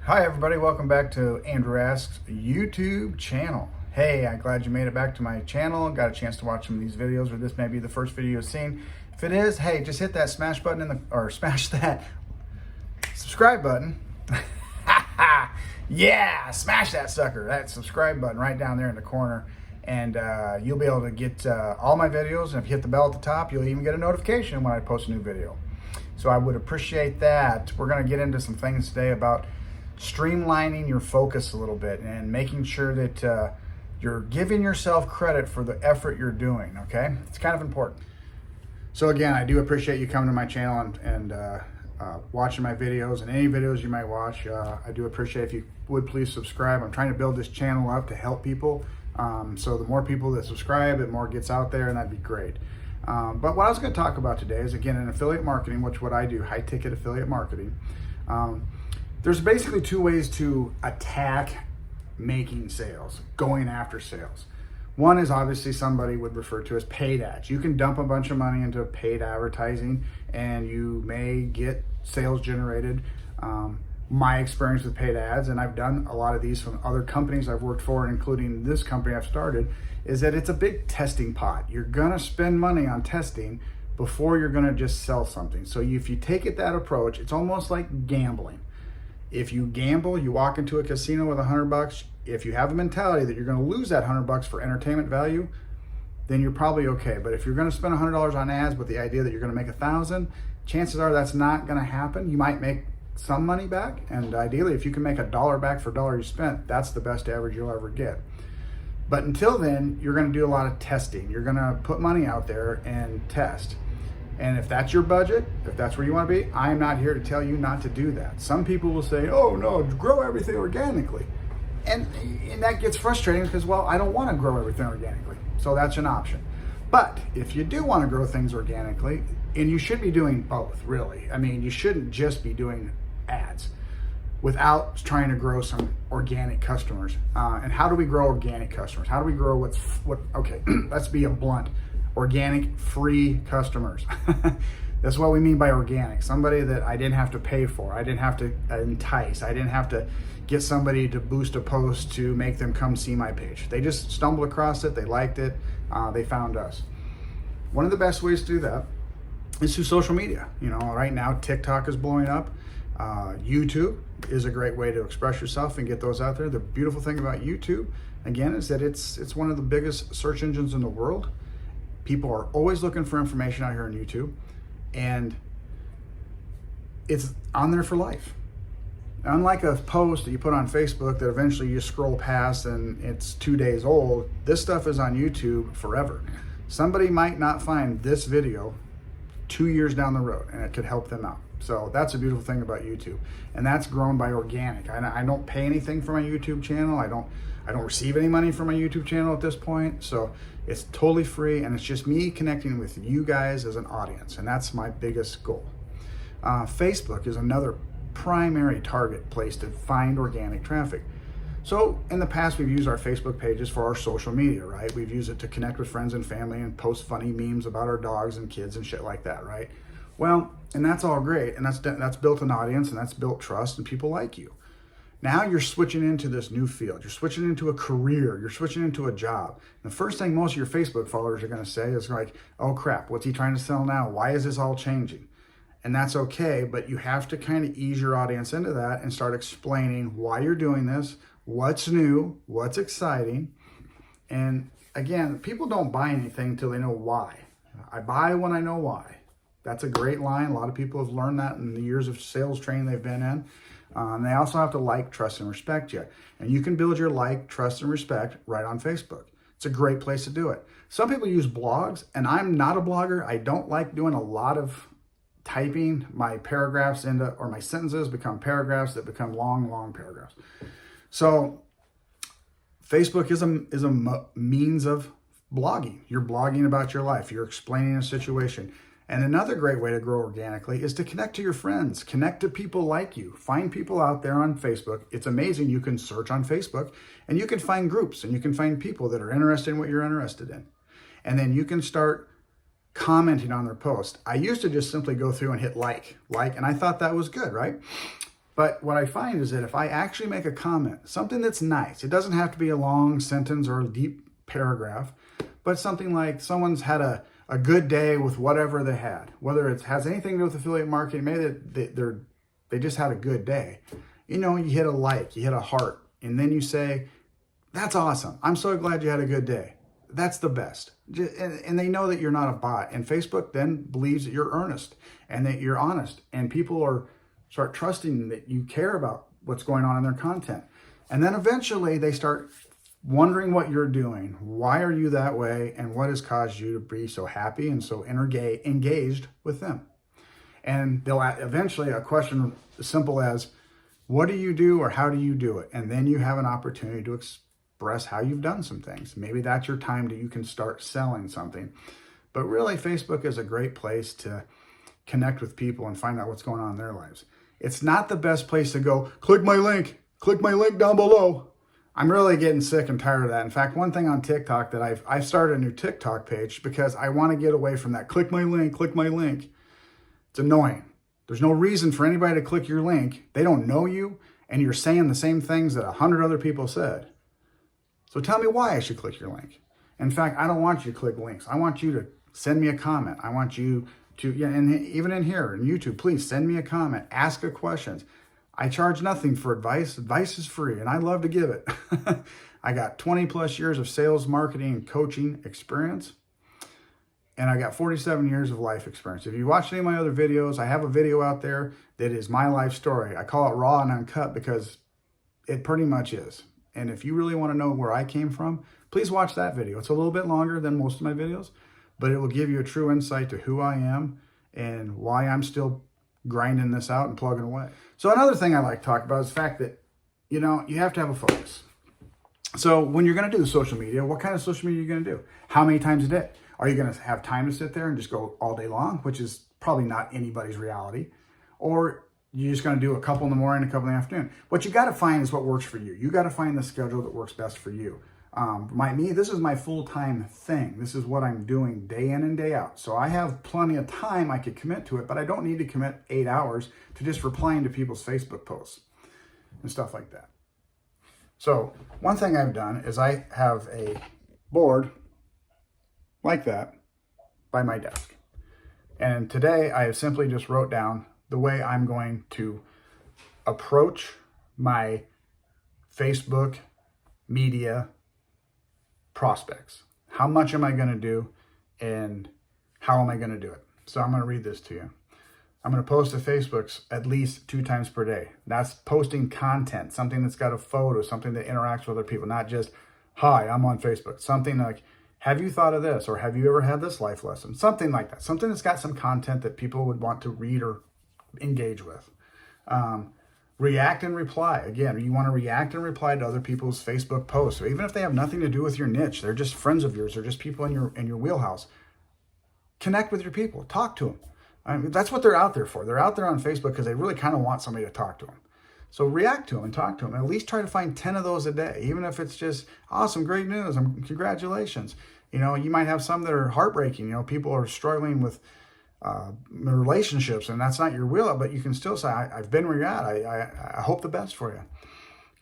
Hi everybody, welcome back to Andrew Asks YouTube channel. Hey, I'm glad you made it back to my channel, got a chance to watch some of these videos, or this may be the first video you've seen. If it is, hey, just hit that smash button or smash that subscribe button. Yeah, smash that sucker, that subscribe button right down there in the corner, and you'll be able to get all my videos, and if you hit the bell at the top, you'll even get a notification when I post a new video. So I would appreciate that. We're gonna get into some things today about streamlining your focus a little bit and making sure that you're giving yourself credit for the effort you're doing, okay? It's kind of important. So again, I do appreciate you coming to my channel and watching my videos, and any videos you might watch. I do appreciate if you would please subscribe. I'm trying to build this channel up to help people. So the more people that subscribe, the more gets out there, and that'd be great. But what I was going to talk about today is, again, in affiliate marketing, which what I do, high ticket affiliate marketing. There's basically two ways to attack making sales, going after sales. One is obviously somebody would refer to as paid ads. You can dump a bunch of money into paid advertising and you may get sales generated. My experience with paid ads, and I've done a lot of these from other companies I've worked for, including this company I've started, is that it's a big testing pot. You're gonna spend money on testing before you're gonna just sell something. So if you take it that approach, it's almost like gambling. If you gamble, you walk into a casino with $100, if you have a mentality that you're gonna lose that $100 for entertainment value, then you're probably okay. But if you're gonna spend $100 on ads with the idea that you're gonna make $1,000, chances are that's not gonna happen. You might make some money back, and ideally, if you can make $1 back for $1 you spent, that's the best average you'll ever get. But until then, you're gonna do a lot of testing. You're gonna put money out there and test. And if that's your budget, if that's where you want to be, I'm not here to tell you not to do that. Some people will say, oh no, grow everything organically. And that gets frustrating because, well, I don't want to grow everything organically. So that's an option. But if you do want to grow things organically, and you should be doing both, really. I mean, you shouldn't just be doing ads without trying to grow some organic customers. And how do we grow organic customers? How do we grow okay, let's be blunt. Organic free customers. That's what we mean by organic. Somebody that I didn't have to pay for. I didn't have to entice. I didn't have to get somebody to boost a post to make them come see my page. They just stumbled across it. They liked it. They found us. One of the best ways to do that is through social media. You know, right now TikTok is blowing up. YouTube is a great way to express yourself and get those out there. The beautiful thing about YouTube, again, is that it's one of the biggest search engines in the world. People are always looking for information out here on YouTube, and it's on there for life. Unlike a post that you put on Facebook that eventually you scroll past and it's 2 days old, this stuff is on YouTube forever. Somebody might not find this video 2 years down the road, and it could help them out. So that's a beautiful thing about YouTube, and that's grown by organic. I don't pay anything for my YouTube channel. I don't receive any money from my YouTube channel at this point. So it's totally free, and it's just me connecting with you guys as an audience, and that's my biggest goal. Facebook is another primary target place to find organic traffic. So in the past, we've used our Facebook pages for our social media, right? We've used it to connect with friends and family and post funny memes about our dogs and kids and shit like that, right? Well, and that's all great, and that's built an audience, and that's built trust, and people like you. Now you're switching into this new field. You're switching into a career. You're switching into a job. And the first thing most of your Facebook followers are going to say is like, oh crap, what's he trying to sell now? Why is this all changing? And that's okay, but you have to kind of ease your audience into that and start explaining why you're doing this, what's new, what's exciting. And again, people don't buy anything until they know why. I buy when I know why. That's a great line. A lot of people have learned that in the years of sales training they've been in. They also have to like, trust, and respect you. And you can build your like, trust, and respect right on Facebook. It's a great place to do it. Some people use blogs, and I'm not a blogger. I don't like doing a lot of typing. My paragraphs or my sentences become paragraphs that become long, long paragraphs. So Facebook is a means of blogging. You're blogging about your life. You're explaining a situation. And another great way to grow organically is to connect to your friends, connect to people like you, find people out there on Facebook. It's amazing. You can search on Facebook and you can find groups and you can find people that are interested in what you're interested in. And then you can start commenting on their post. I used to just simply go through and hit like, and I thought that was good, right? But what I find is that if I actually make a comment, something that's nice, it doesn't have to be a long sentence or a deep paragraph, but something like someone's had a good day with whatever they had, whether it has anything to do with affiliate marketing, maybe they just had a good day. You know, you hit a like, you hit a heart, and then you say, that's awesome. I'm so glad you had a good day. That's the best. And they know that you're not a bot. And Facebook then believes that you're earnest and that you're honest. And people start trusting that you care about what's going on in their content. And then eventually they start wondering what you're doing. Why are you that way? And what has caused you to be so happy and so engaged with them? And they'll eventually a question as simple as, what do you do or how do you do it? And then you have an opportunity to express how you've done some things. Maybe that's your time that you can start selling something. But really, Facebook is a great place to connect with people and find out what's going on in their lives. It's not the best place to go, click my link down below. I'm really getting sick and tired of that. In fact, one thing on TikTok that I've started a new TikTok page because I want to get away from that click my link. It's annoying. There's no reason for anybody to click your link. They don't know you, and you're saying the same things that 100 other people said. So tell me why I should click your link. In fact, I don't want you to click links. I want you to send me a comment. I want you to, yeah, and even in here, in YouTube, please send me a comment. Ask a question. I charge nothing for advice. Advice is free, and I love to give it. I got 20 plus years of sales, marketing, and coaching experience. And I got 47 years of life experience. If you watched any of my other videos, I have a video out there that is my life story. I call it raw and uncut because it pretty much is. And if you really want to know where I came from, please watch that video. It's a little bit longer than most of my videos, but it will give you a true insight to who I am and why I'm still grinding this out and plugging away. So another thing I like to talk about is the fact that, you know, you have to have a focus. So when you're going to do social media, what kind of social media are you going to do? How many times a day? Are you going to have time to sit there and just go all day long, which is probably not anybody's reality? Or you're just going to do a couple in the morning, a couple in the afternoon? What you got to find is what works for you. You got to find the schedule that works best for you. This is my full-time thing. This is what I'm doing day in and day out. So I have plenty of time I could commit to it, but I don't need to commit 8 hours to just replying to people's Facebook posts and stuff like that. So one thing I've done is I have a board like that by my desk. And today I have simply just wrote down the way I'm going to approach my Facebook media prospects. How much am I going to do and how am I going to do it? So I'm going to read this to you. I'm going to post to Facebook's at least 2 times per day. That's posting content, something that's got a photo, something that interacts with other people, not just, hi, I'm on Facebook. Something like, have you thought of this? Or have you ever had this life lesson? Something like that. Something that's got some content that people would want to read or engage with. React and reply. Again, you want to react and reply to other people's Facebook posts. So even if they have nothing to do with your niche, they're just friends of yours, they're just people in your wheelhouse. Connect with your people. Talk to them. I mean, that's what they're out there for. They're out there on Facebook because they really kind of want somebody to talk to them. So react to them and talk to them. And at least try to find 10 of those a day, even if it's just, awesome, great news, congratulations. You know, you might have some that are heartbreaking. You know, people are struggling with relationships, and that's not your wheel, but you can still say, I've been where you're at. I hope the best for you.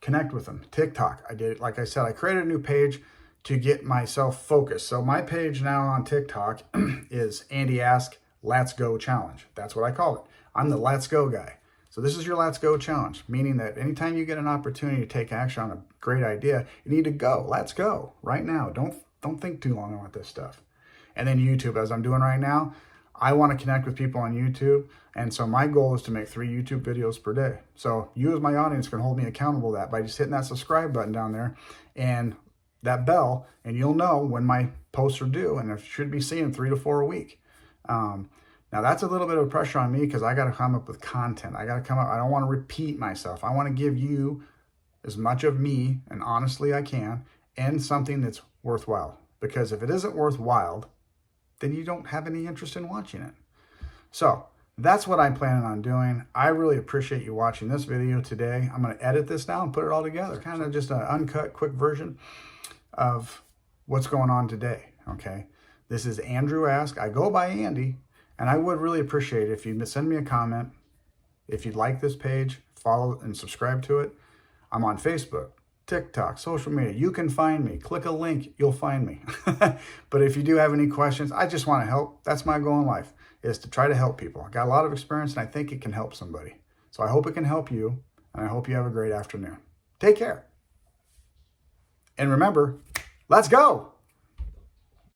Connect with them. TikTok. I did, like I said, I created a new page to get myself focused. So my page now on TikTok is Andy Ask Let's Go Challenge. That's what I call it. I'm the Let's Go guy. So this is your Let's Go challenge, meaning that anytime you get an opportunity to take action on a great idea, you need to go. Let's go right now. Don't think too long about this stuff. And then YouTube, as I'm doing right now, I want to connect with people on YouTube. And so my goal is to make 3 YouTube videos per day. So you as my audience can hold me accountable to that by just hitting that subscribe button down there and that bell, and you'll know when my posts are due, and I should be seeing 3 to 4 a week. Now that's a little bit of pressure on me because I got to come up with content. I don't want to repeat myself. I want to give you as much of me, and honestly I can, and something that's worthwhile. Because if it isn't worthwhile, then you don't have any interest in watching it. So that's what I'm planning on doing. I really appreciate you watching this video today. I'm going to edit this now and put it all together. Kind of just an uncut, quick version of what's going on today, okay? This is Andrew Ask. I go by Andy, and I would really appreciate it if you'd send me a comment. If you'd like this page, follow and subscribe to it. I'm on Facebook, TikTok, social media. You can find me. Click a link, you'll find me. But if you do have any questions, I just want to help. That's my goal in life, is to try to help people. I got a lot of experience, and I think it can help somebody. So I hope it can help you, and I hope you have a great afternoon. Take care. And remember, let's go.